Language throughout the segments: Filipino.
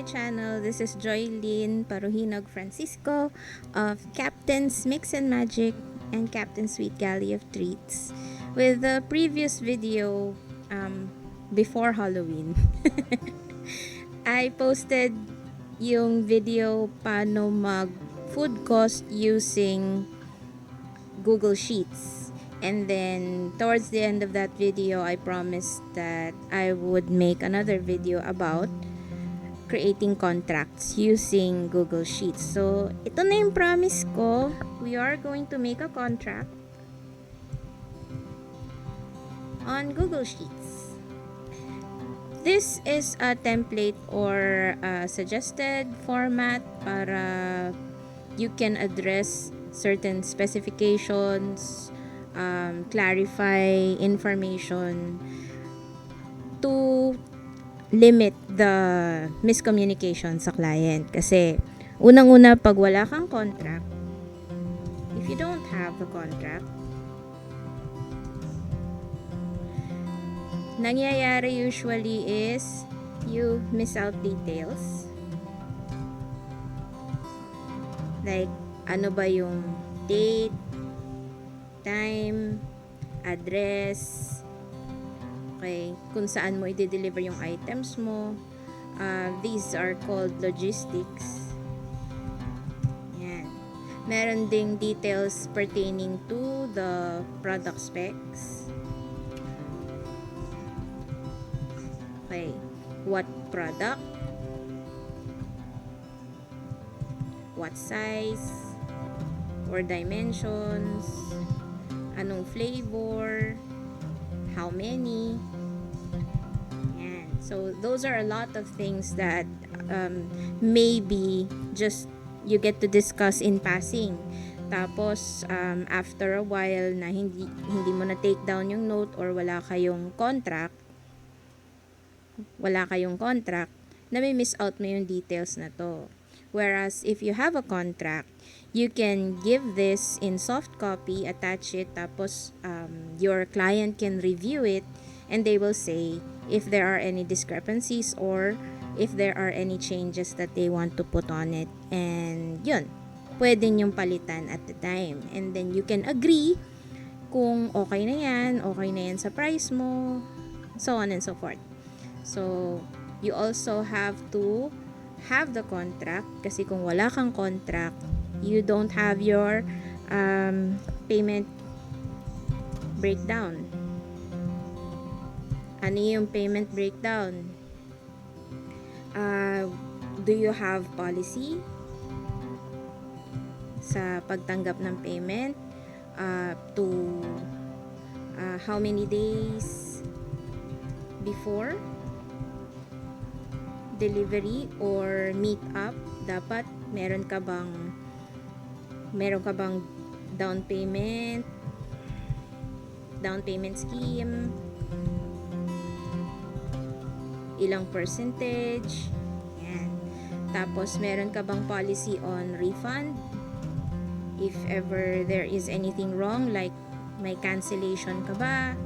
channel. This is Joylyn Paruhinog Francisco of Captain's Mix and Magic and Captain's Sweet Galley of Treats. With the previous video before Halloween, I posted yung video paano mag food cost using Google Sheets. And then towards the end of that video, I promised that I would make another video about creating contracts using Google Sheets. So, ito na yung promise ko. We are going to make a contract on Google Sheets. This is a template or a suggested format para you can address certain specifications, clarify information to limit the miscommunication sa client. Kasi, unang-una, pag wala kang contract, if you don't have the contract, nangyayari usually is you miss out details. Like, ano ba yung date, time, address, okay, kung saan mo i-deliver yung items mo. These are called logistics. Yan. Meron ding details pertaining to the product specs. Okay, what product, what size or dimensions, anong flavor, how many. Yan. So, those are a lot of things that maybe just you get to discuss in passing. Tapos, after a while na hindi mo na take down yung note or wala kayong contract, na may miss out mo yung details na to. Whereas, if you have a contract, you can give this in soft copy, attach it, tapos your client can review it, and they will say if there are any discrepancies or if there are any changes that they want to put on it. And yun, pwede nyong palitan at the time. And then you can agree kung okay na yan sa price mo, so on and so forth. So, you also have to have the contract, kasi kung wala kang contract, you don't have your payment breakdown. Ano yung payment breakdown? Do you have policy sa pagtanggap ng payment? To how many days before delivery or meet up, dapat meron ka bang down payment scheme, ilang percentage, yan. Tapos meron ka bang policy on refund if ever there is anything wrong, like may cancellation ka ba,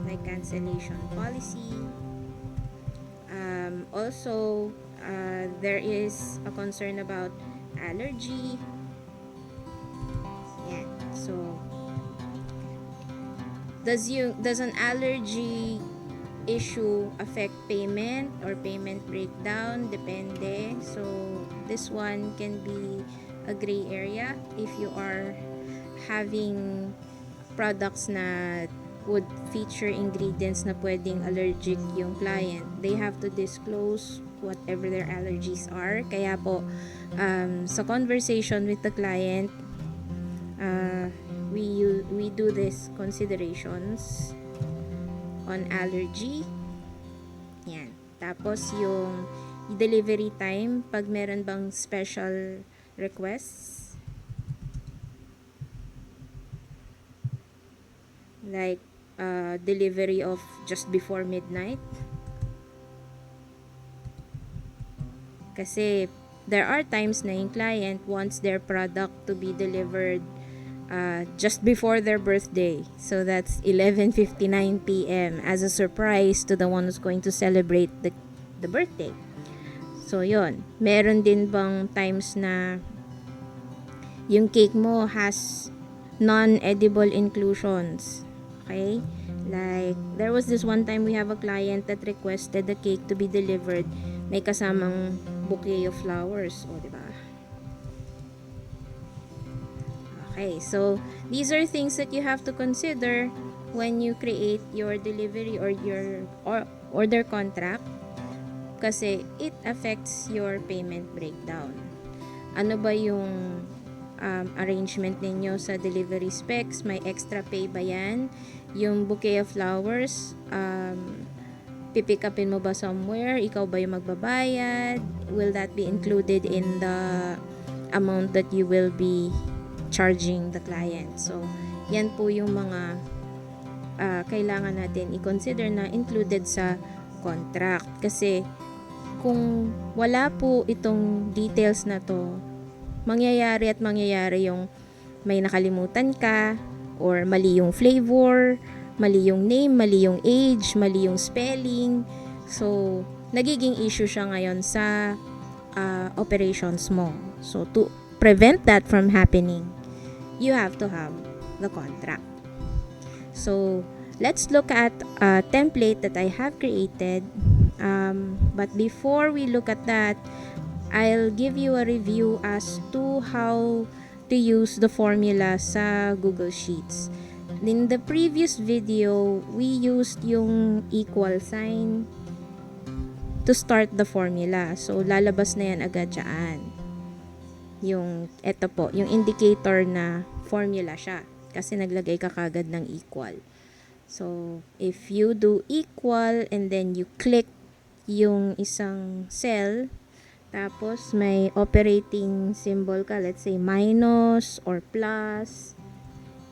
may cancellation policy. Also, there is a concern about allergy. Yeah. So, does an allergy issue affect payment or payment breakdown? Depende. So, this one can be a gray area if you are having products na would feature ingredients na pwedeng allergic yung client. They have to disclose whatever their allergies are. Kaya po, sa conversation with the client, we do this considerations on allergy. Yan. Tapos yung delivery time, pag meron bang special requests, like delivery of just before midnight. Kasi there are times na yung client wants their product to be delivered just before their birthday. So that's 11:59 p.m. as a surprise to the one who's going to celebrate the birthday. So, yun. Meron din bang times na yung cake mo has non-edible inclusions? Okay? Like, there was this one time we have a client that requested the cake to be delivered. May kasamang bouquet of flowers. O, diba? Okay, so these are things that you have to consider when you create your delivery or your order contract kasi it affects your payment breakdown. Ano ba yung arrangement ninyo sa delivery specs? May extra pay ba yan? Yung bouquet of flowers, pipick upin mo ba somewhere? Ikaw ba yung magbabayad? Will that be included in the amount that you will be charging the client? So, yan po yung mga kailangan natin i-consider na included sa contract. Kasi, kung wala po itong details na to, mangyayari yung may nakalimutan ka, or mali yung flavor, mali yung name, mali yung age, mali yung spelling. So, nagiging issue siya ngayon sa operations mo. So, to prevent that from happening, you have to have the contract. So, let's look at a template that I have created. But before we look at that, I'll give you a review as to how to use the formula sa Google Sheets. In the previous video, we used yung equal sign to start the formula. So, lalabas na yan agad dyan. Ito po, yung indicator na formula siya. Kasi naglagay ka kagad ng equal. So, if you do equal and then you click yung isang cell, tapos may operating symbol ka, let's say minus or plus,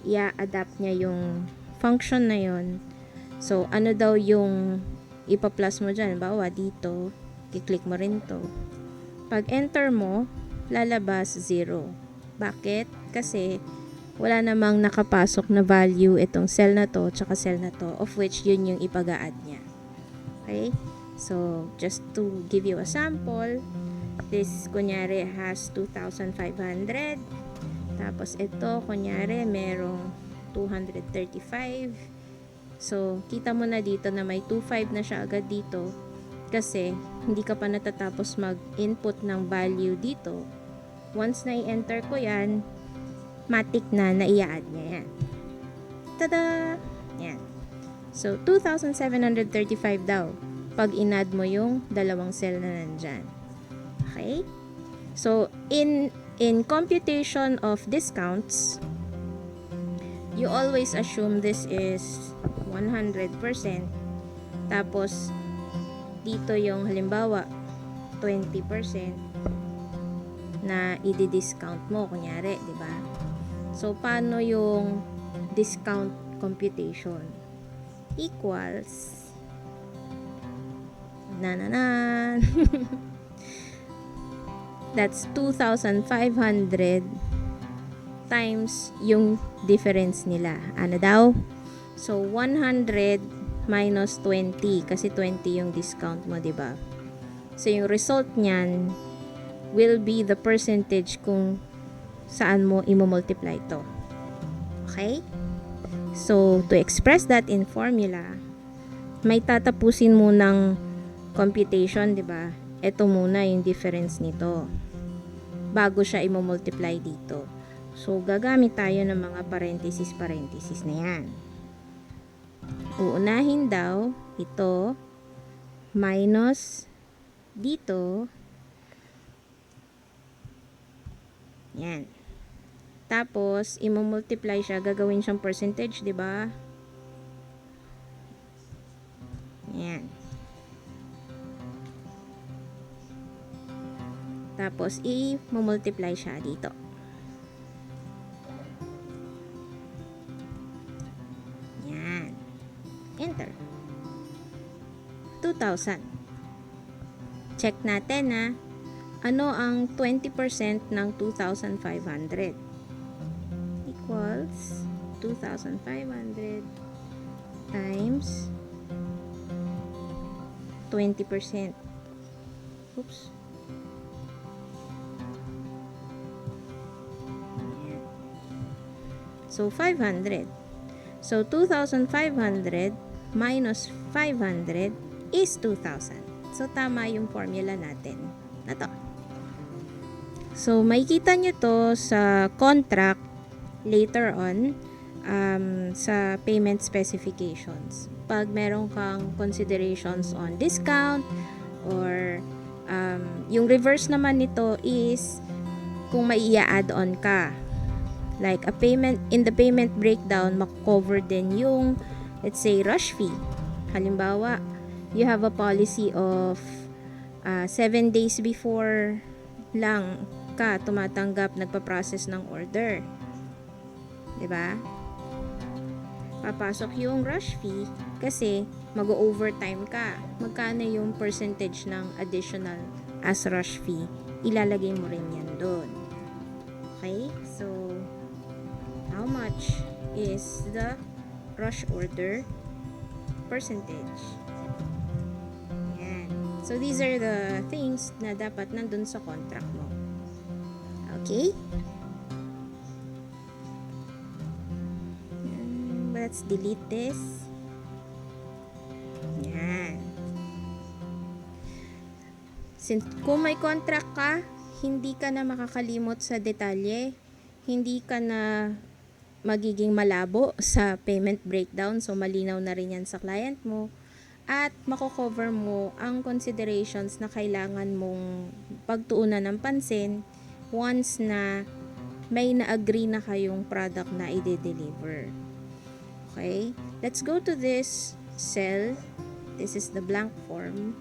i-adapt niya yung function na yon. So, ano daw yung ipa-plus mo dyan? Bawa dito, i-click mo rin to. Pag enter mo, lalabas 0. Bakit? Kasi wala namang nakapasok na value itong cell na to tsaka cell na to, of which yun yung ipag-a-add niya. Okay? So, just to give you a sample, this kunyari has 2,500. Tapos ito kunyari merong 235. So, kita mo na dito na may 25 na siya agad dito kasi hindi ka pa natatapos mag-input ng value dito. Once na i-enter ko yan, matik na i-add niya yan. Tada! Yan. So, 2,735 daw pag in-add mo yung dalawang cell na nandyan. Okay? So, in computation of discounts, you always assume this is 100%. Tapos, dito yung halimbawa, 20% na i-discount mo, kunyari, di ba? So, paano yung discount computation? Equals that's 2,500 times yung difference nila. Ano daw? So, 100 minus 20 kasi 20 yung discount mo, di ba? So, yung result niyan will be the percentage kung saan mo i-multiply to. Okay? So, to express that in formula, may tatapusin mo ng computation, di ba? Ito muna yung difference nito bago siya i-multiply dito. So, gagamit tayo ng mga parenthesis na yan. Uunahin daw ito minus dito. Yan. Tapos, i-multiply siya, gagawin siyang percentage, di ba? Yan. Tapos, i-multiply siya dito. Yan. Enter. 2,000. Check natin na ano ang 20% ng 2,500. Equals 2,500 times 20%. Oops. So, 500. So, 2,500 minus 500 is 2,000. So, tama yung formula natin na to. So, makikita nyo to sa contract later on sa payment specifications. Pag meron kang considerations on discount or yung reverse naman nito is kung may i-add on ka. Like a payment, in the payment breakdown, mako-cover din yung, let's say, rush fee. Halimbawa, you have a policy of 7 days before lang ka tumatanggap, nagpa-process ng order. Diba? Papasok yung rush fee kasi mag-overtime ka. Magkano yung percentage ng additional as rush fee? Ilalagay mo rin yan doon. Okay? So, how much is the rush order percentage? Yan. So, these are the things na dapat nandun sa contract mo. Okay? Let's delete this. Yan. Since kung may contract ka, hindi ka na makakalimot sa detalye, hindi ka na magiging malabo sa payment breakdown, so malinaw na rin yan sa client mo, at mako-cover mo ang considerations na kailangan mong pagtuunan ng pansin once na may na-agree na kayong product na i-deliver. Okay? Let's go to this cell. This is the blank form.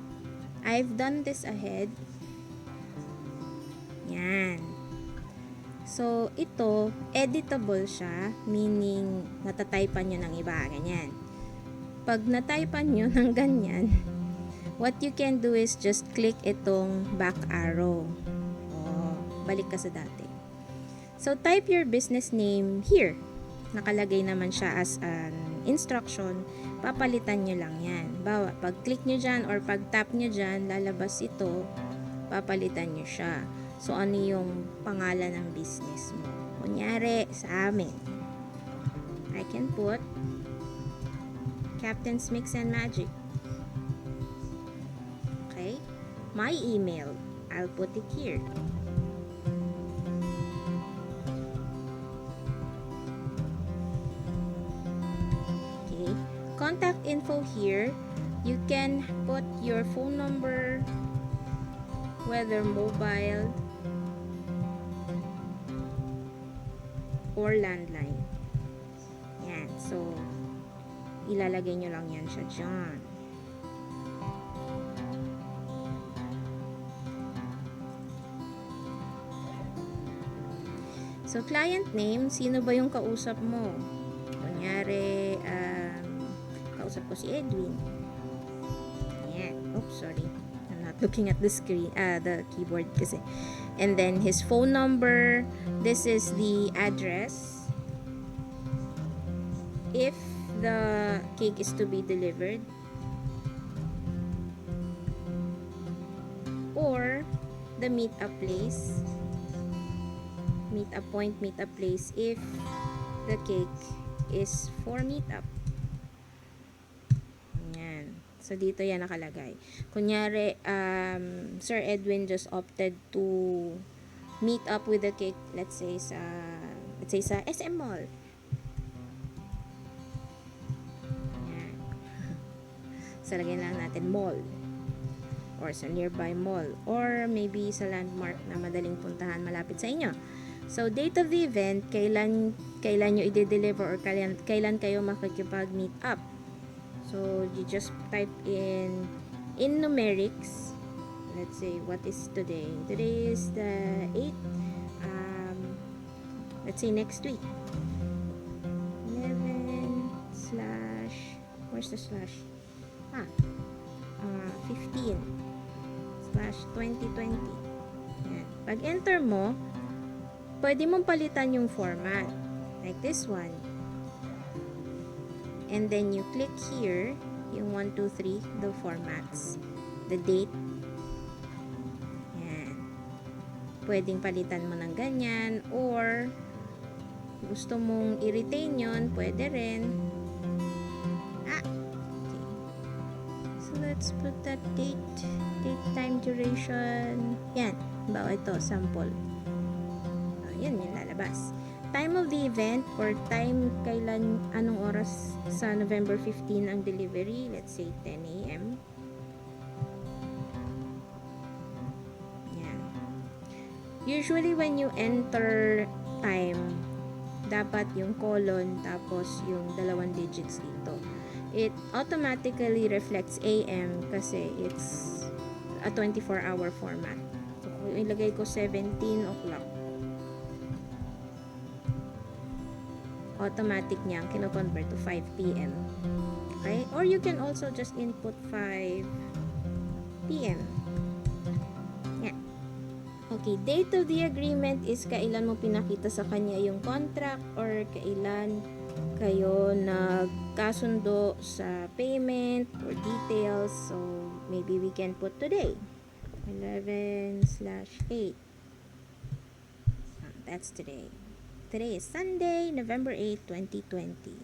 I've done this ahead. Yan. So, ito, editable siya, meaning natatypan nyo ng iba, ganyan. Pag natypan nyo ng ganyan, what you can do is just click itong back arrow. Balik ka sa dati. So, type your business name here. Nakalagay naman siya as an instruction. Papalitan nyo lang yan. Bawa, pag click nyo dyan or pag tap nyo dyan, lalabas ito, papalitan nyo siya. So, ano yung pangalan ng business mo? Kunyari, sa amin, I can put Captain's Mix and Magic. Okay? My email, I'll put it here. Contact info here, you can put your phone number, whether mobile or landline. Yan. So, ilalagay nyo lang yan siya dyan. So, client name, sino ba yung kausap mo? Kunyari, kausap ko si Edwin. Ayan. Oops, sorry. I'm not looking at the screen, the keyboard kasi. And then his phone number. This is the address. If the cake is to be delivered. Or the meet-up place. Meet-up point, meet-up place if the cake is for meet-up. So, dito yan nakalagay. Kunyari, Sir Edwin just opted to meet up with the cake, let's say sa SM Mall. Yan. So, lagyan lang natin mall. Or sa nearby mall. Or maybe sa landmark na madaling puntahan malapit sa inyo. So, date of the event, kailan nyo i-deliver or kailan kayo makikipag-meet up. So, you just type in numerics. Let's say, what is today? Today is the 8th. Let's say next week. 11 slash, where's the slash? 15 slash 2020. Yan. Pag enter mo, pwede mong palitan yung format. Like this one. And then you click here, yung 1, 2, 3, the formats, the date. Yan. Pwedeng palitan mo ng ganyan or gusto mong i-retain yun, pwede rin. Okay. So, let's put that date, time, duration. Yan. Bawa ito, sample. Yan yung lalabas. Time of the event or time kailan, anong oras sa November 15 ang delivery. Let's say 10 a.m. Yan. Usually when you enter time, dapat yung colon tapos yung dalawang digits dito. It automatically reflects AM kasi it's a 24-hour format. So, kung ilagay ko 17 o'clock, automatic niyang kino-convert to 5 p.m. Okay? Or you can also just input 5 p.m. Yan. Okay, date of the agreement is kailan mo pinakita sa kanya yung contract or kailan kayo nagkasundo sa payment or details. So, maybe we can put today. 11/8. That's today. Today is Sunday, November 8, 2020.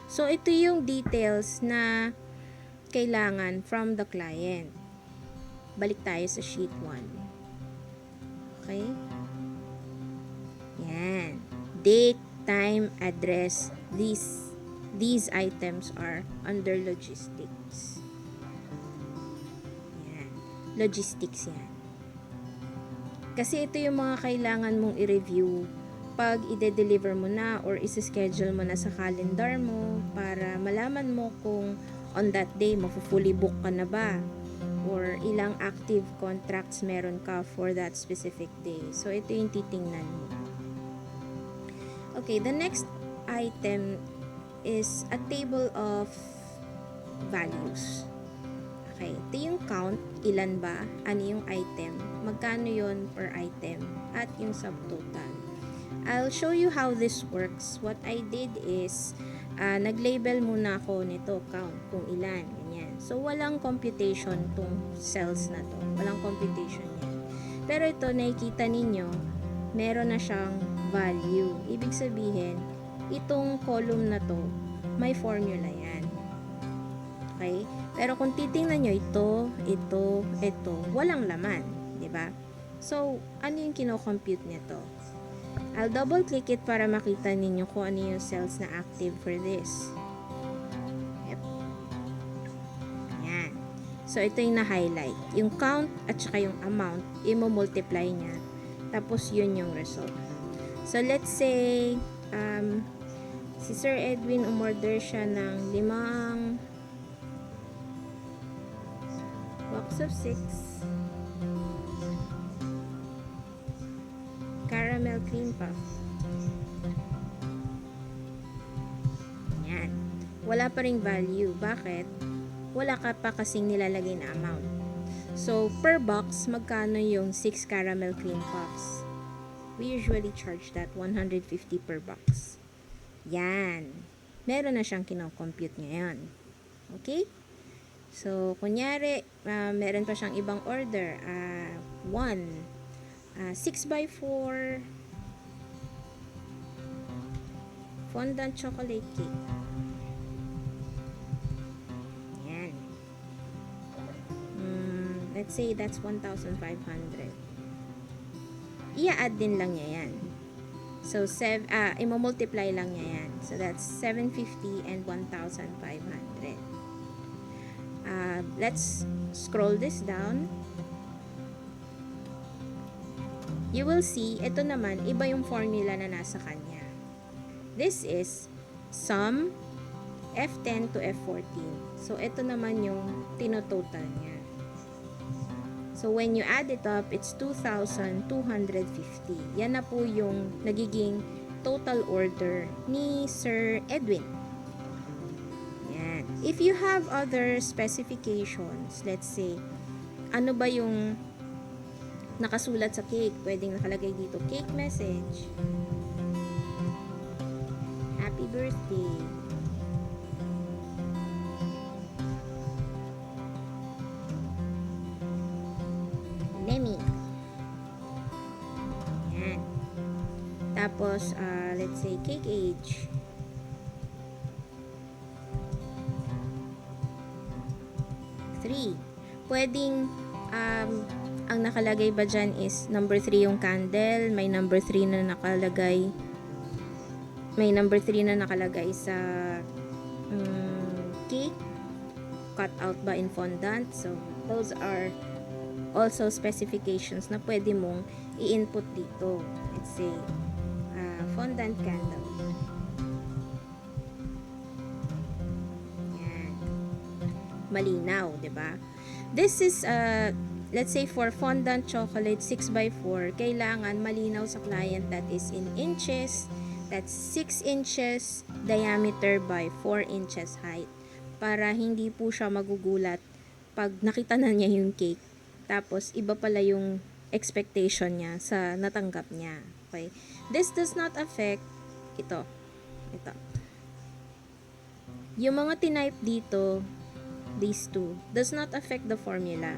So, ito yung details na kailangan from the client. Balik tayo sa sheet 1. Okay? Yan. Date, time, address. These items are under logistics. Yan. Logistics yan. Kasi ito yung mga kailangan mong i-review pag i-deliver mo na or isi-schedule mo na sa calendar mo para malaman mo kung on that day mafu-fully book ka na ba or ilang active contracts meron ka for that specific day. So, ito yung titingnan mo. Okay, the next item is a table of values. Okay, ito yung count, ilan ba, ano yung item, magkano yon per item, at yung subtotal. I'll show you how this works. What I did is, nag-label muna ako nito, count, kung ilan, ganyan. So, walang computation tong cells na to. Walang computation yan. Pero ito, nakikita ninyo, meron na siyang value. Ibig sabihin, itong column na to, may formula yan. Okay? Pero kung titingnan nyo, ito, walang laman. Diba? So, ano yung kino-compute nito? I'll double click it para makita ninyo kung ano yung cells na active for this. Yep. Yan. So, ito yung na-highlight. Yung count at saka yung amount, i-multiply niya. Tapos, yun yung result. So, let's say, si Sir Edwin umorder siya ng 5 box of 6 caramel cream puff. Yan. Wala pa ring value. Bakit? Wala ka pa kasing nilalagay na amount. So, per box, magkano yung 6 caramel cream puffs? We usually charge that 150 per box. Yan. Meron na siyang kinocompute ngayon. Okay? So, kunyari, meron pa siyang ibang order. 6x4 fondant chocolate cake. Yan. Let's say that's 1,500. I-add din lang niya yan. So, i-multiply lang niya yan. So, that's 750 and 1,500. Let's scroll this down. You will see, ito naman, iba yung formula na nasa kanya. This is sum F10 to F14. So, ito naman yung tinototal niya. So, when you add it up, it's 2,250. Yan na po yung nagiging total order ni Sir Edwin. Yan. If you have other specifications, let's say, ano ba yung nakasulat sa cake? Pwedeng nakalagay dito, cake message. Happy birthday. Lemmy. Yan. Tapos, let's say, cake age. Three. Pwedeng, ang nakalagay ba dyan is number 3 yung candle, may number 3 na nakalagay, sa cake, cut out ba in fondant. So, those are also specifications na pwede mong i-input dito. Let's say, fondant candle. Yan. Malinaw, 'di ba? This is let's say for fondant chocolate 6x4, kailangan malinaw sa client that is in inches, that's 6 inches diameter by 4 inches height, para hindi po siya magugulat pag nakita na niya yung cake tapos iba pala yung expectation niya sa natanggap niya. Okay, this does not affect ito yung mga tinype dito, these two does not affect the formula,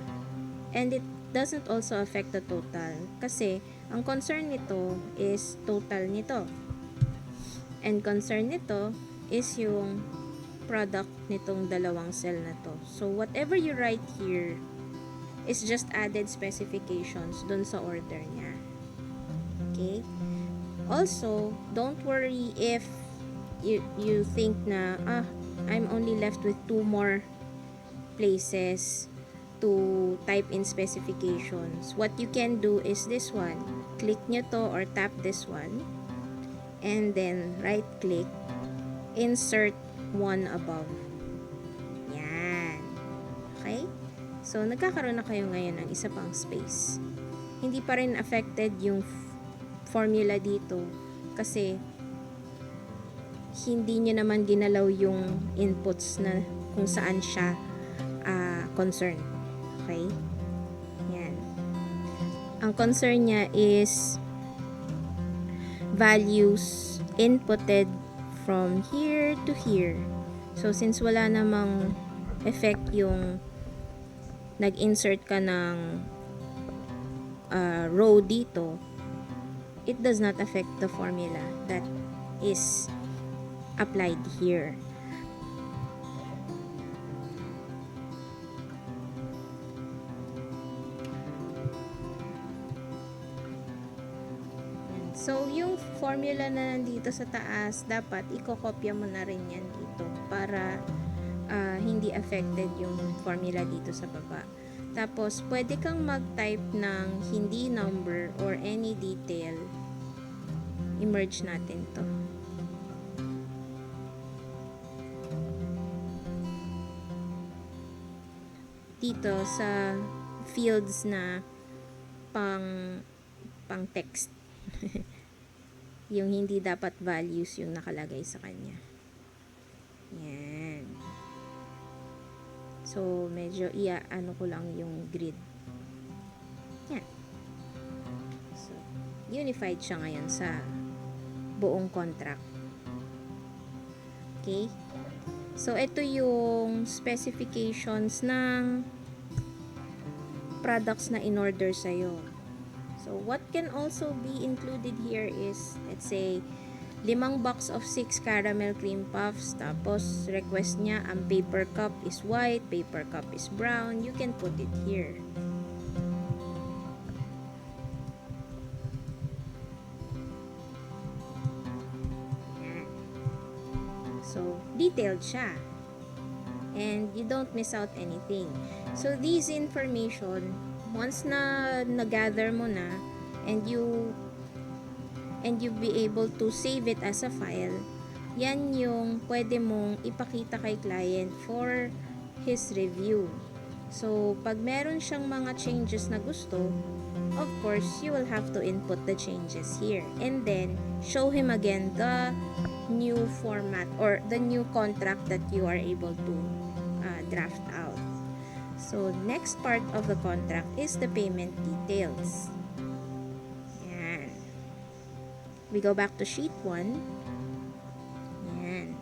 and it doesn't also affect the total, kasi ang concern nito is total nito, and concern nito is yung product nitong dalawang cell na to. So whatever you write here is just added specifications dun sa order niya. Okay? Also, don't worry if you think na I'm only left with 2 more places to type in specifications. What you can do is this one. Click nyo to or tap this one, and then right click, insert one above. Yan. Okay? So, nagkakaroon na kayo ngayon ng isa pang space. Hindi pa rin affected yung formula dito kasi hindi nyo naman ginalaw yung inputs na kung saan siya concern. Okay? Yan. Ang concern niya is values inputted from here to here. So, since wala namang effect yung nag-insert ka ng row dito, it does not affect the formula that is applied here. So, yung formula na nandito sa taas, dapat ikokopya mo na rin yan dito para hindi affected yung formula dito sa baba. Tapos, pwede kang mag-type ng hindi number or any detail. I-merge natin to. Dito sa fields na pang text. Yung hindi dapat values yung nakalagay sa kanya. Yan. So, medyo ano ko lang yung grid. Yan. So, unified siya ngayon sa buong contract. Okay? So, ito yung specifications ng products na in-order sa'yo. So, what can also be included here is, let's say, 5 box of 6 caramel cream puffs. Tapos, request niya, ang paper cup is white, paper cup is brown. You can put it here. Yan. So, detailed siya. And you don't miss out anything. So, these information, once na gather mo na and you be able to save it as a file, yan yung pwede mong ipakita kay client for his review. So, pag meron siyang mga changes na gusto, of course, you will have to input the changes here. And then, show him again the new format or the new contract that you are able to draft out. So, next part of the contract is the payment details. Yan. We go back to sheet 1. Yan.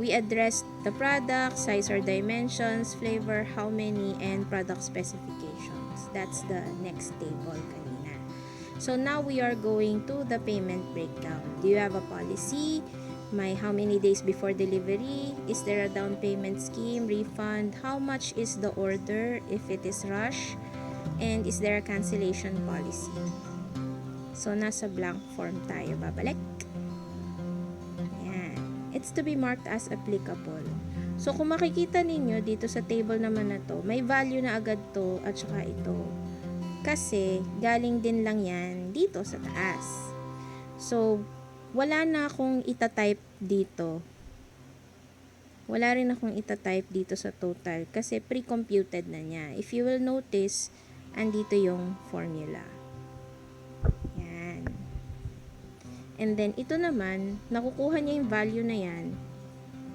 We addressed the product, size or dimensions, flavor, how many, and product specifications. That's the next table kanina. So now we are going to the payment breakdown. Do you have a policy? How many days before delivery? Is there a down payment scheme, refund? How much is the order if it is rush? And is there a cancellation policy? So nasa blank form tayo babalik. Ayan. It's to be marked as applicable. So kung makikita ninyo dito sa table naman na to, may value na agad to at saka ito. Kasi galing din lang yan dito sa taas. So wala na akong itatype dito. Wala rin akong itatype dito sa total kasi pre-computed na niya. If you will notice, andito yung formula. Yan. And then ito naman, nakukuha niya yung value na yan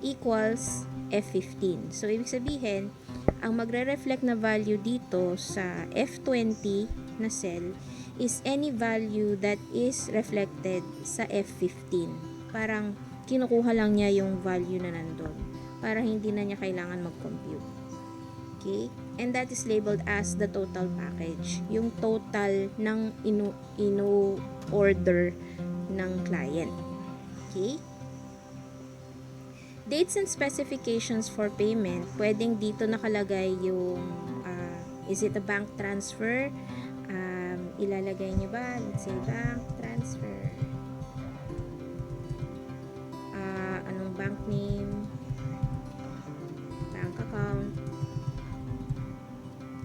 equals F15. So ibig sabihin, ang magre-reflect na value dito sa F20 na cell is any value that is reflected sa F15. Parang kinukuha lang niya yung value na nandun para hindi na niya kailangan mag-compute. Okay? And that is labeled as the total package. Yung total ng ino-order ng client. Okay? Dates and specifications for payment, pwedeng dito nakalagay yung is it a bank transfer? Ilalagay niyo ba? Let's say bank transfer. Anong bank name? Bank account.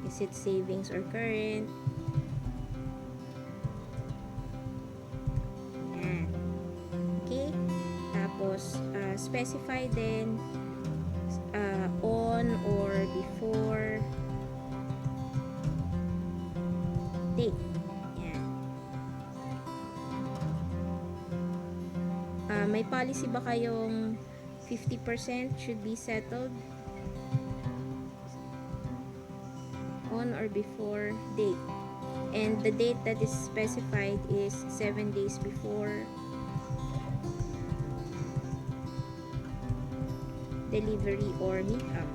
Is it savings or current? Yan. Okay? Tapos, specify din on or before date. Yan. May policy ba kayong 50% should be settled on or before date? And the date that is specified is 7 days before delivery or meetup.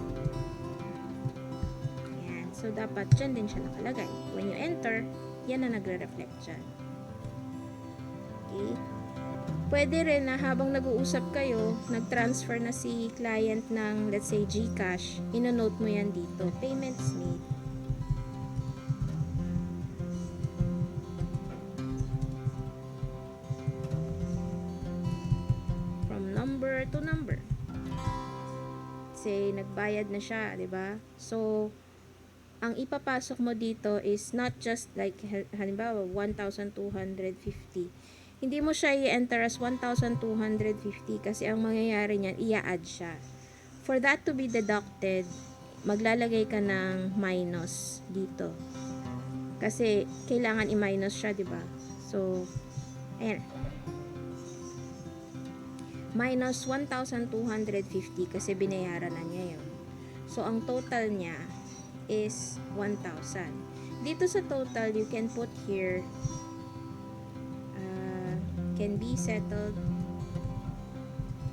Ayan. So, dapat dyan din siya nakalagay. When you enter, yan na nagre-reflect dyan. Okay? Pwede rin na habang nag-uusap kayo, nag-transfer na si client ng, let's say, GCash, ino-note mo yan dito. Payments made. From number to number. Say nagbayad na siya, 'di ba? So ang ipapasok mo dito is not just like halimbawa 1,250. Hindi mo siya i-enter as 1,250 kasi ang mangyayari niyan i-add siya. For that to be deducted, maglalagay ka ng minus dito. Kasi kailangan i-minus siya, 'di ba? So ayan. Minus 1,250 kasi binayaran na niya yun. So, ang total niya is 1,000. Dito sa total, you can put here can be settled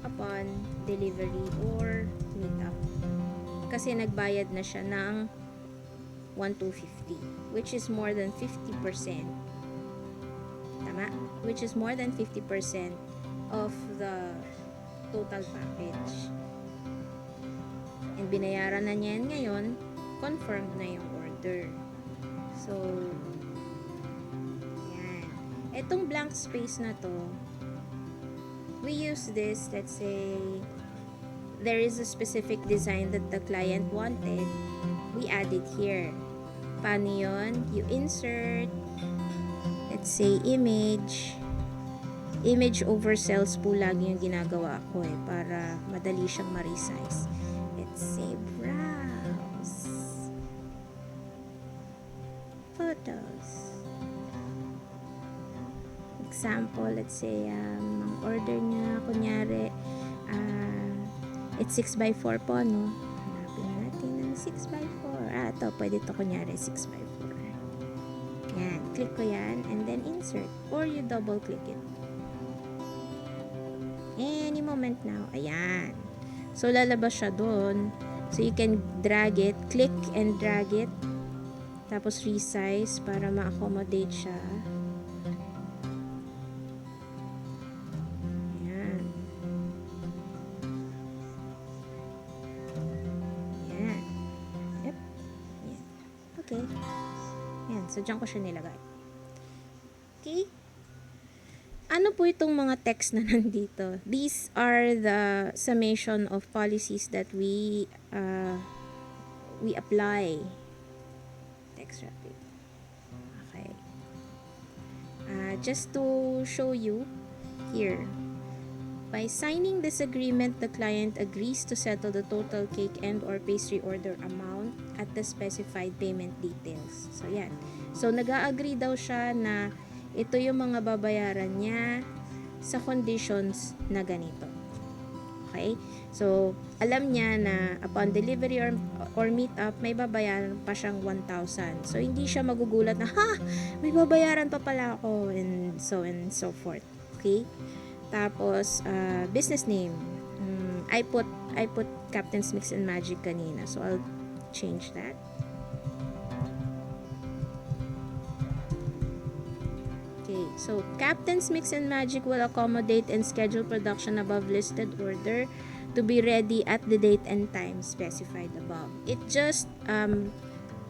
upon delivery or meetup. Kasi nagbayad na siya ng 1,250 which is more than 50%. Tama? Which is more than 50% of the total package. And binayaran na niya yan ngayon, confirmed na yung order. So, yan. Etong blank space na to, we use this, let's say, there is a specific design that the client wanted, we add it here. Paano yun? You insert, let's say, image over cells po lagi yung ginagawa ko para madali siyang ma-resize. Let's say browse photos. Example, let's say ang order niya kunyari it's 6x4 po, no? Hanapin natin ng 6x4. Ito, pwede to kunyari 6x4. Yan, click ko yan and then insert or you double click it. Any moment now. Ayan. So, lalabas siya doon. So, you can drag it. Click and drag it. Tapos, resize para ma-accommodate siya. Yan, so dyan ko siya nilagay. Okay? Ano po itong mga text na nandito? These are the summation of policies that we apply. Text rapid. Okay. Just to show you here, by signing this agreement, the client agrees to settle the total cake and or pastry order amount at the specified payment details. So, yan. So, nag-a-agree daw siya na ito yung mga babayaran niya sa conditions na ganito. Okay? So, alam niya na upon delivery or meet up, may babayaran pa siyang 1,000. So, hindi siya magugulat na, may babayaran pa pala ako, and so forth. Okay? Tapos, business name. I put Captain's Mix and Magic kanina. So, I'll change that. Okay. So, Captain's Mix and Magic will accommodate and schedule production above listed order to be ready at the date and time specified above. It just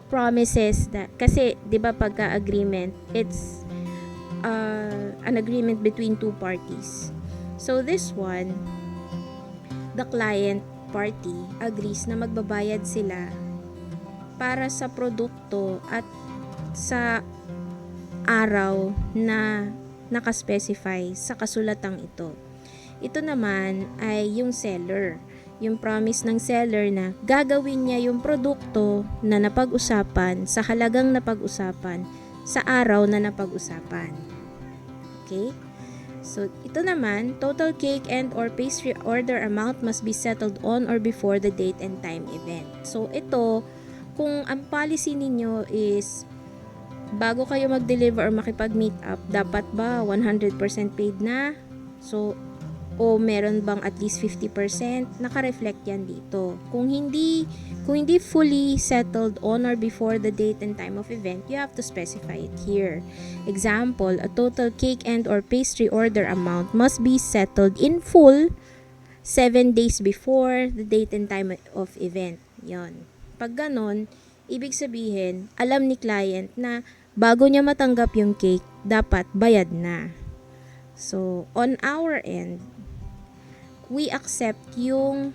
promises that, kasi, di ba pagka-agreement, it's an agreement between two parties. So this one, the client party agrees na magbabayad sila para sa produkto at sa araw na nakaspecify sa kasulatang ito. Ito naman ay yung seller. Yung promise ng seller na gagawin niya yung produkto na napag-usapan sa halagang napag-usapan sa araw na napag-usapan. Okay? So, ito naman, total cake and or pastry order amount must be settled on or before the date and time event. So, ito, kung ang policy ninyo is bago kayo mag-deliver or makipag-meet up, dapat ba 100% paid na? So, o meron bang at least 50%? Naka-reflect yan dito. Kung hindi fully settled on or before the date and time of event, you have to specify it here. Example, a total cake and or pastry order amount must be settled in full 7 days before the date and time of event. Yon. Pag ganon, ibig sabihin, alam ni client na bago niya matanggap yung cake, dapat bayad na. So, on our end, we accept yung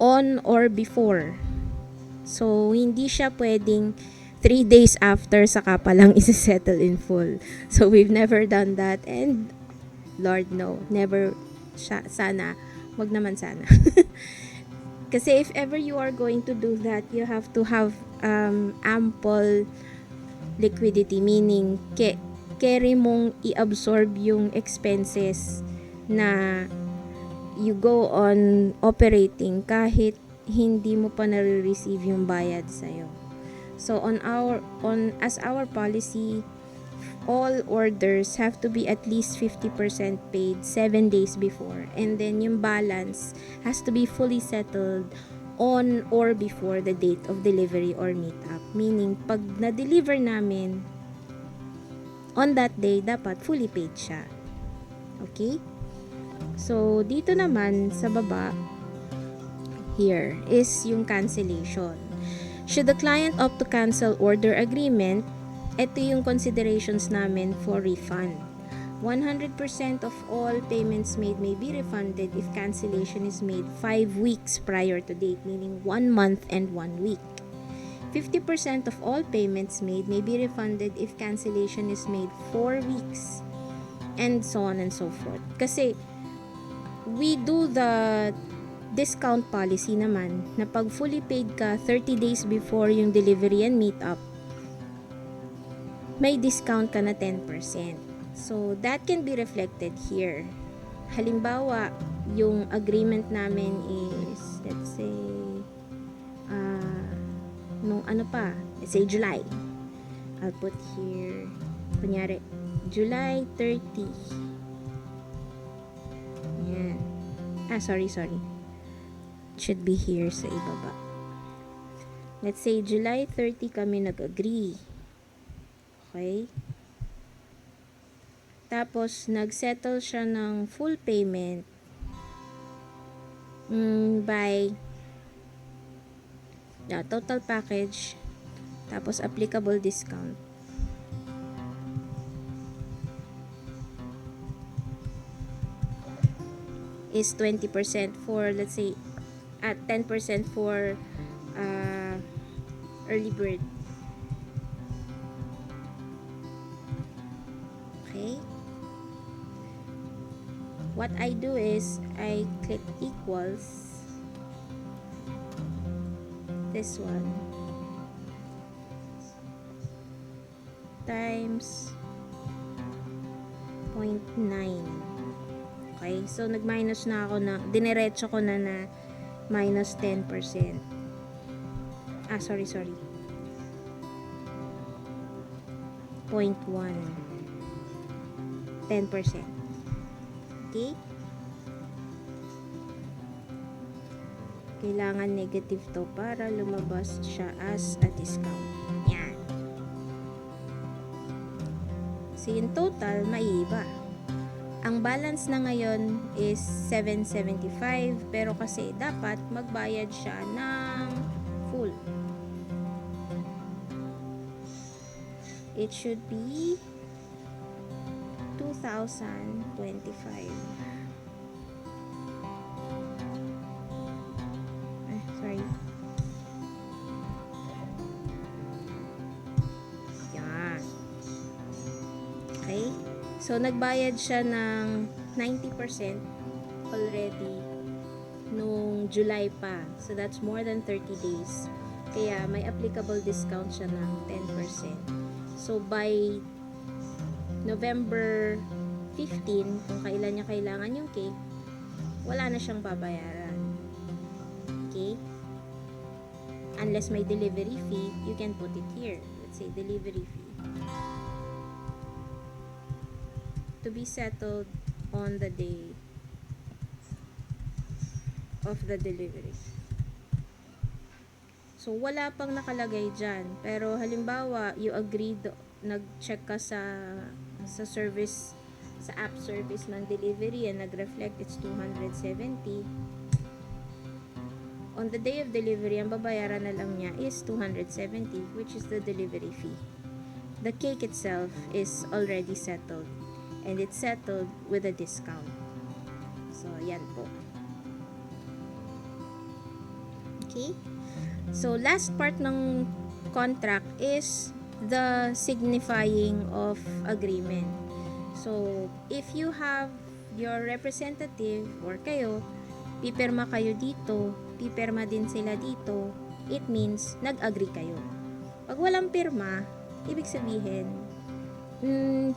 on or before. So, hindi siya pwedeng 3 days after saka pa lang isi-settle in full. So, we've never done that, and Lord, no, never sana, wag naman sana. Kasi if ever you are going to do that, you have to have ample liquidity, meaning carry mong i-absorb yung expenses na you go on operating kahit hindi mo pa nare-receive yung bayad sa'yo. So as our policy, all orders have to be at least 50% paid 7 days before, and then yung balance has to be fully settled on or before the date of delivery or meetup. Meaning, pag na-deliver namin on that day, dapat fully paid siya. Okay? So, dito naman sa baba, here is yung cancellation. Should the client opt to cancel order agreement, ito yung considerations namin for refund. 100% of all payments made may be refunded if cancellation is made 5 weeks prior to date, meaning 1 month and 1 week. 50% of all payments made may be refunded if cancellation is made 4 weeks, and so on and so forth. Kasi we do the discount policy naman na pag fully paid ka 30 days before yung delivery and meet up, may discount ka na 10%. So, that can be reflected here. Halimbawa, yung agreement namin is, let's say, let's say July. I'll put here, kunyari, July 30. Yan. Sorry. Should be here sa ibaba. Let's say, July 30 kami nag-agree. Okay? Tapos, nag-settle siya ng full payment by total package, tapos applicable discount. is 20% for, let's say, at 10% for early bird. Okay? What I do is I click equals this one times 0.9. Okay? So, nag-minus na ako na, diniretso ko na minus 10%. Sorry. 0.1. 10%. Okay? Kailangan negative to para lumabas siya as a discount. Yan. So, in total, maiiba. Ang balance na ngayon is 775, pero kasi dapat magbayad siya ng full. It should be 2,025. Sorry. Yan. Okay? So, nagbayad siya ng 90% already nung July pa. So, that's more than 30 days. Kaya, may applicable discount siya ng 10%. So, by November 15, kung kailan niya kailangan yung cake, wala na siyang babayaran. Okay? Unless may delivery fee, you can put it here. Let's say delivery fee. To be settled on the day of the delivery. So, wala pang nakalagay dyan. Pero, halimbawa, you agreed, nag-check ka sa service, sa app service ng delivery and nag-reflect it's 270. On the day of delivery, ang babayaran na lang niya is 270, which is the delivery fee. The cake itself is already settled. And it's settled with a discount. So, yan po. Okay? So, last part ng contract is the signifying of agreement. So, if you have your representative or kayo, pipirma kayo dito, pipirma din sila dito, it means nag-agree kayo. Pag walang pirma, ibig sabihin,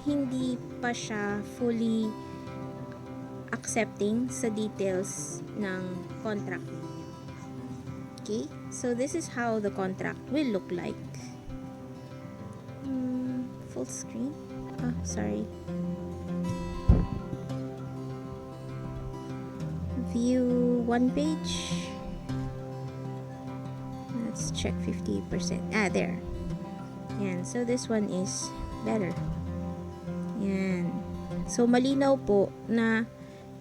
hindi pa siya fully accepting sa details ng contract ninyo. Okay? So, this is how the contract will look like. Full screen? Sorry. View one page. Let's check 50%. There. Yan. So, this one is better. Yan. So, malinaw po na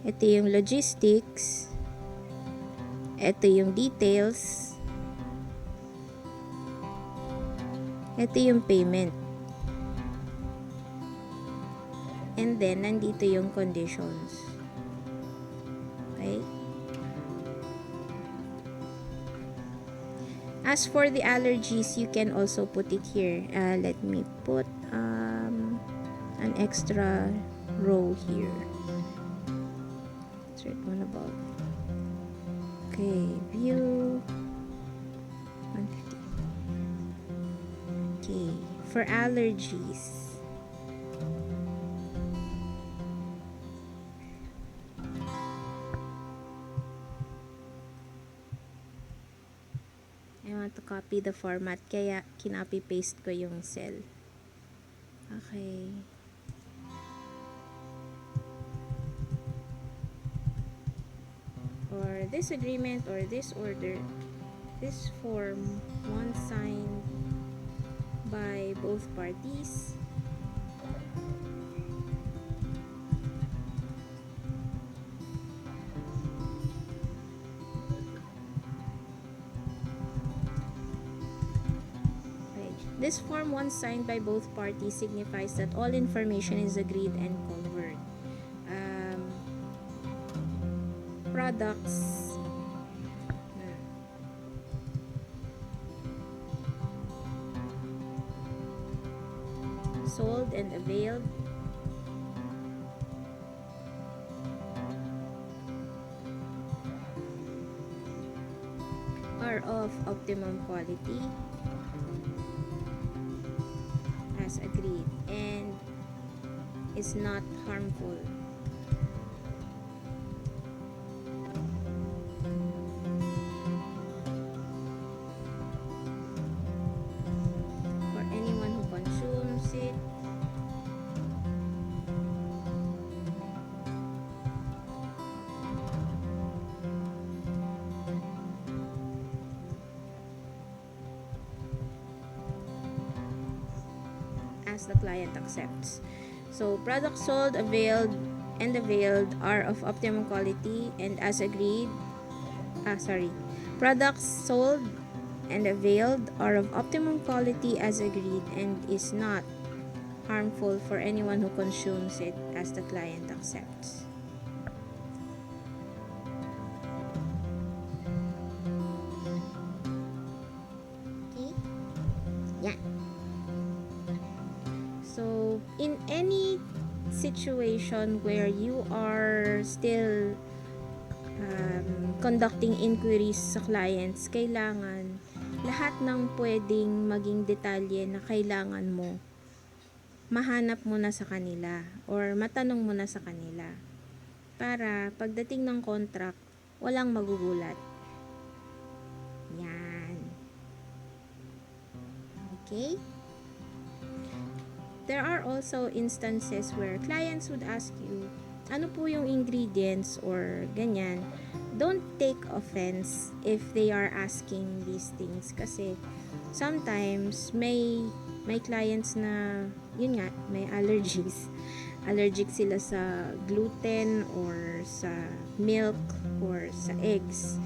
ito yung logistics, ito yung details, ito yung payment. And then, nandito yung conditions. Okay? As for the allergies, you can also put it here. Let me put an extra row here. Let's write one above. Okay, view 150. Okay, for allergies. I want to copy the format, kaya kinopy-paste ko yung cell. Okay. Or this agreement or this order, this form, one signed by both parties. This form, once signed by both parties, signifies that all information is agreed and covered. products sold and availed are of optimum quality as agreed and is not harmful. For anyone who consumes it, as the client accepts. So, products sold, availed, and availed are of optimum quality and as agreed. Products sold and availed are of optimum quality as agreed and is not harmful for anyone who consumes it as the client accepts. Okay? Yeah. So, in any situation where you are still conducting inquiries sa clients, kailangan lahat ng pwedeng maging detalye na kailangan mo, mahanap mo na sa kanila or matanong mo na sa kanila para pagdating ng contract, walang magugulat. Yan. Okay? There are also instances where clients would ask you, ano po yung ingredients or ganyan. Don't take offense if they are asking these things kasi sometimes may clients na yun nga, may allergies. Allergic sila sa gluten or sa milk or sa eggs.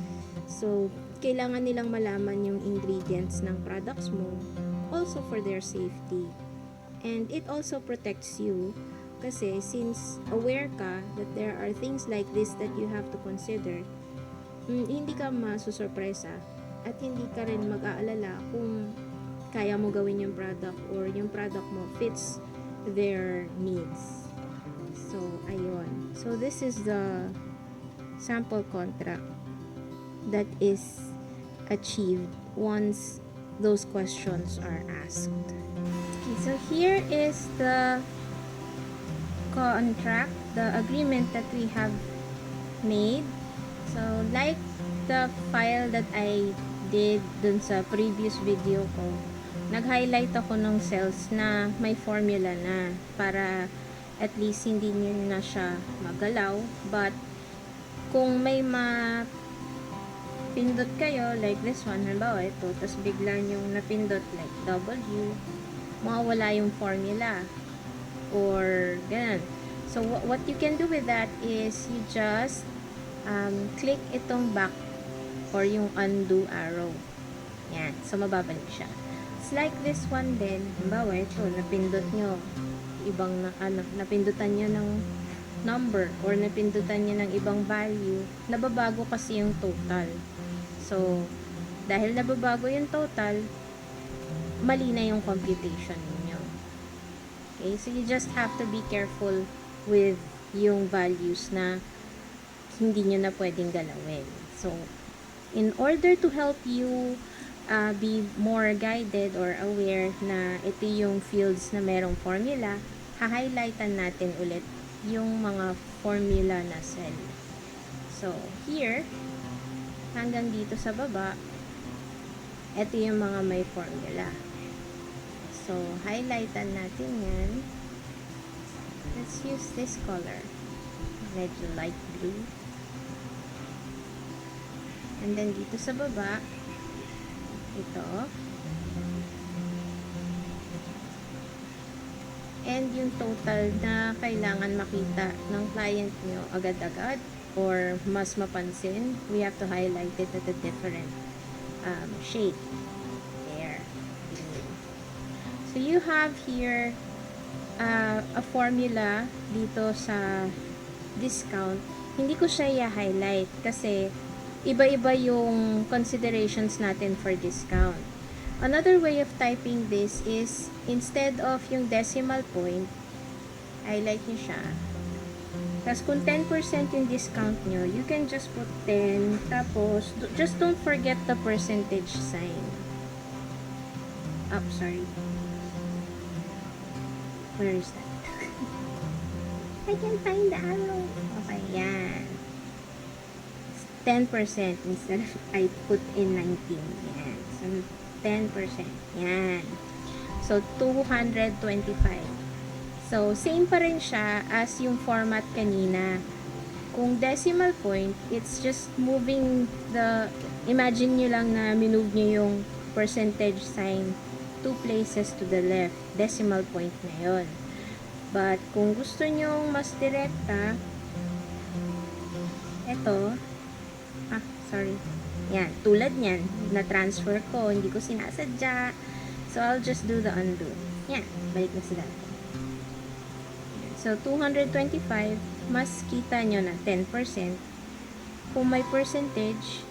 So, kailangan nilang malaman yung ingredients ng products mo also for their safety. And it also protects you kasi since aware ka that there are things like this that you have to consider, hindi ka masusurpresa at hindi ka rin mag-aalala kung kaya mo gawin yung product or yung product mo fits their needs. So, ayun. So, this is the sample contract that is achieved once those questions are asked. Okay, so here is the contract, the agreement that we have made. So, like the file that I did dun sa previous video ko, nag-highlight ako ng cells na may formula na para at least hindi nyo na siya magalaw. But, kung may pindot kayo, like this one, halimbawa ito, tapos bigla nyo napindot like W, mawawala yung formula. Or, ganun. So, what you can do with that is you just click itong back or yung undo arrow. Yan. So, mababalik siya. It's like this one din. Halimbawa, ito, napindot nyo. Napindutan nyo ng number or napindutan nyo ng ibang value. Nababago kasi yung total. So, dahil nababago yung total, mali na yung computation niyo. Okay? So, you just have to be careful with yung values na hindi nyo na pwedeng galawin. So, in order to help you be more guided or aware na ito yung fields na merong formula, ha-highlightan natin ulit yung mga formula na cell. So, here, hanggang dito sa baba, ito yung mga may formula. So, highlightan natin yan. Let's use this color. Medyo light blue. And then, dito sa baba, ito. And yung total na kailangan makita ng client nyo agad-agad or mas mapansin, we have to highlight it at a different shade. There. So, you have here a formula dito sa discount hindi ko siya i-highlight kasi iba-iba yung considerations natin for discount. Another way of typing this is instead of yung decimal point, highlight nyo siya. Tapos kung 10% yung discount nyo, you can just put 10. Tapos, just don't forget the percentage sign. Sorry. Where is that? I can't find the arrow. Okay, yan. 10% instead of I put in 19. Yan. So, 10%. Yan. So, 225. So, same pa rin siya as yung format kanina. Kung decimal point, it's just moving the, imagine nyo lang na minove nyo yung percentage sign 2 places to the left. Decimal point na yun. But, kung gusto nyo mas direkta, eto, sorry. Yan, tulad nyan, na-transfer ko, hindi ko sinasadya. So, I'll just do the undo. Yan, balik na sila. So, 225, mas kita nyo na 10%. Kung may percentage,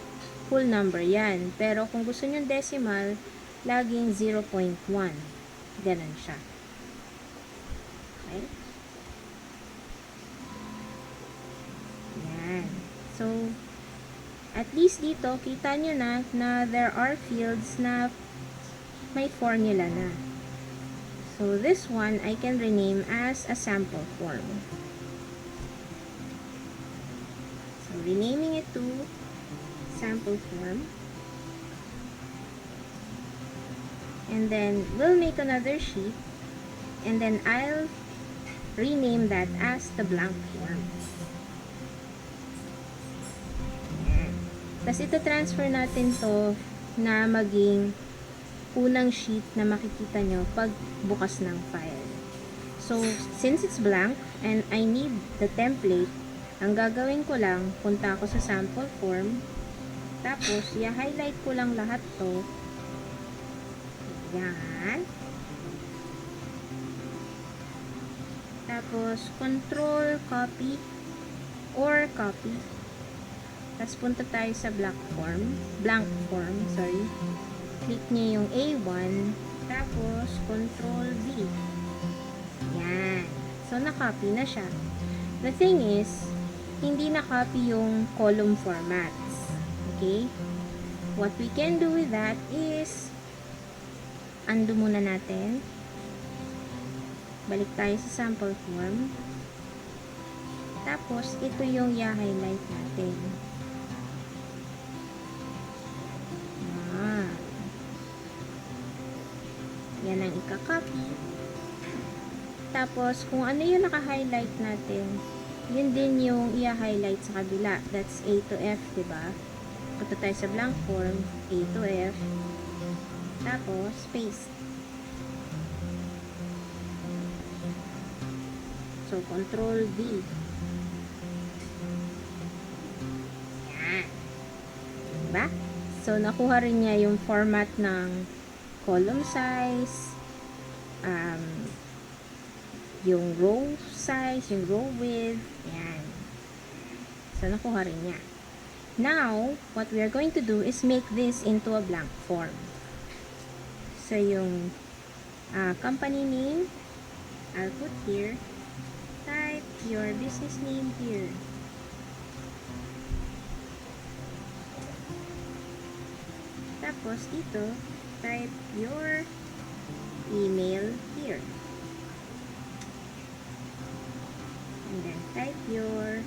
full number yan. Pero kung gusto nyo decimal, laging 0.1. Ganun siya. Okay? Yan. So, at least dito, kita nyo na there are fields na may formula na. So, this one, I can rename as a sample form. So, renaming it to sample form. And then, we'll make another sheet. And then, I'll rename that as the blank form. Tapos, ito transfer natin to na maging unang sheet na makikita nyo pag bukas ng file. So, since it's blank and I need the template, ang gagawin ko lang, punta ako sa sample form, tapos, i-highlight ko lang lahat to. Yan. Tapos, control, copy, or copy. Tapos, punta tayo sa blank form, sorry. Click nyo yung A1, tapos Control V. Yan. So, na-copy na siya. The thing is, hindi na-copy yung column formats. Okay? What we can do with that is, undo muna natin. Balik tayo sa sample form. Tapos, ito yung i-highlight natin. Yan ang ika-copy. Tapos, kung ano yung naka-highlight natin, yun din yung i-highlight sa kabila. That's A to F, diba? Punta tayo sa blank form, A to F. Tapos, paste. So, Control V. Yan. Diba? So, nakuha rin niya yung format ng column size, yung row size, yung row width, yan. So, nakuha rin niya. Now, what we are going to do is make this into a blank form. So, yung company name, I'll put here, type your business name here. Tapos, dito, type your email here. And then type your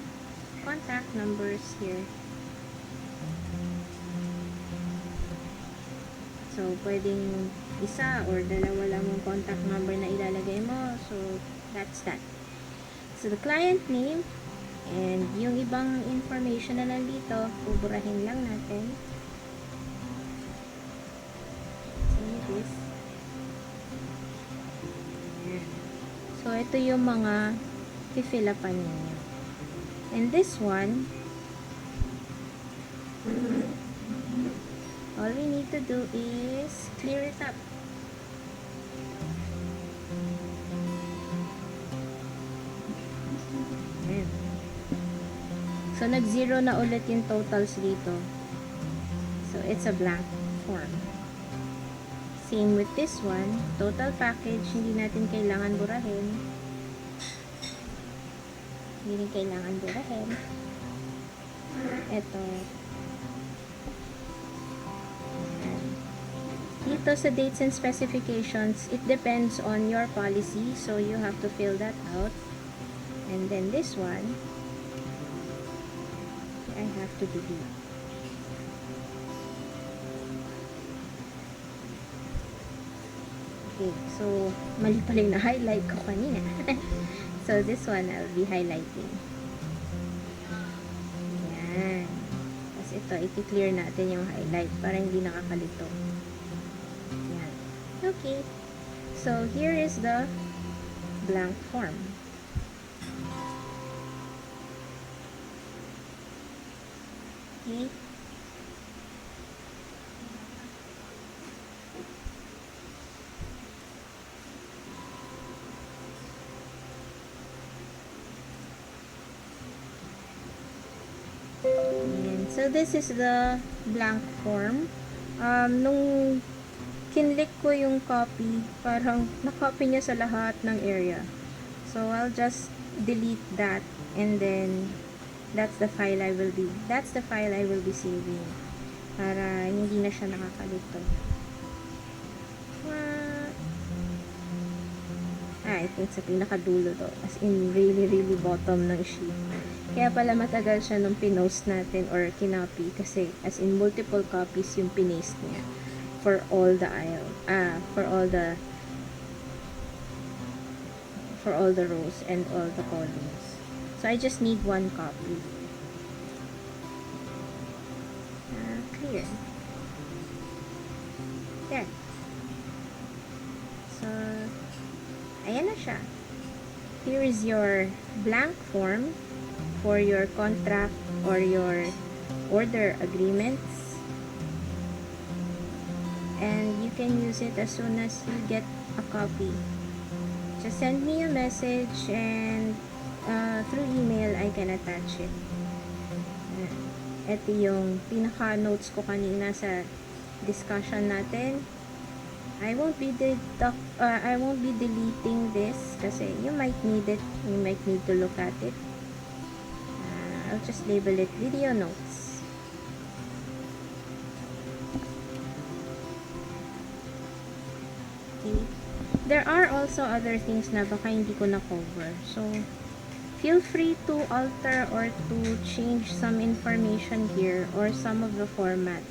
contact numbers here. So, pwedeng isa or dalawa lang yung contact number na ilalagay mo. So, that's that. So, the client name and yung ibang information na nandito, buburahin lang natin. This. So, ito yung mga fill upan ninyo. And this one, all we need to do is clear it up. So, nag-zero na ulit yung totals dito. So, it's a blank form. Same with this one. Total package, hindi natin kailangan burahin. Hindi rin kailangan burahin. Ito. Dito sa dates and specifications, it depends on your policy. So, you have to fill that out. And then this one, I have to delete. Okay, so mali pala yung na-highlight ko kanina. So this one, I'll be highlighting. Yan. Tapos ito, i-clear natin yung highlight para hindi nakakalito. Yan. Okay. So here is the blank form. Okay. And so this is the blank form. Nung kinlik ko yung copy, parang nakopy niya sa lahat ng area. So I'll just delete that, and then that's the file I will be saving para hindi na siya nakakalito. I think sa pinakadulo to, as in really bottom ng sheet. Kaya pala matagal siya nung pinost natin or kinopy, kasi as in multiple copies yung pinaste niya for all the rows and all the columns. So I just need one copy. Clear. There. So, ayan na siya. Here is your blank form for your contract or your order agreements. And you can use it as soon as you get a copy. Just send me a message, and through email, I can attach it. Ito yung pinaka-notes ko kanina sa discussion natin. I won't be deleting this kasi you might need it. You might need to look at it. I'll just label it video notes. Okay. There are also other things na baka hindi ko na-cover. So, feel free to alter or to change some information here or some of the format.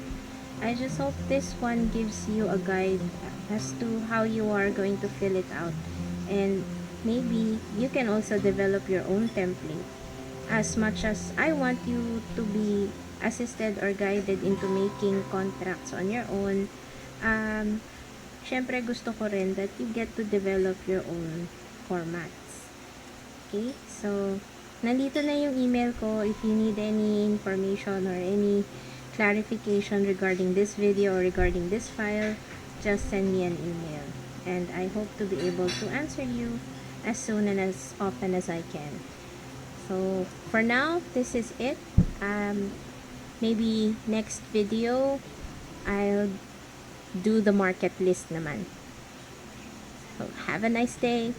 I just hope this one gives you a guide as to how you are going to fill it out. And maybe you can also develop your own template. As much as I want you to be assisted or guided into making contracts on your own, syempre gusto ko rin that you get to develop your own formats. Okay, so nandito na yung email ko. If you need any information or any clarification regarding this video or regarding this file, just send me an email. And I hope to be able to answer you as soon and as often as I can. So, for now, this is it. Maybe next video, I'll do the market list naman. So, have a nice day.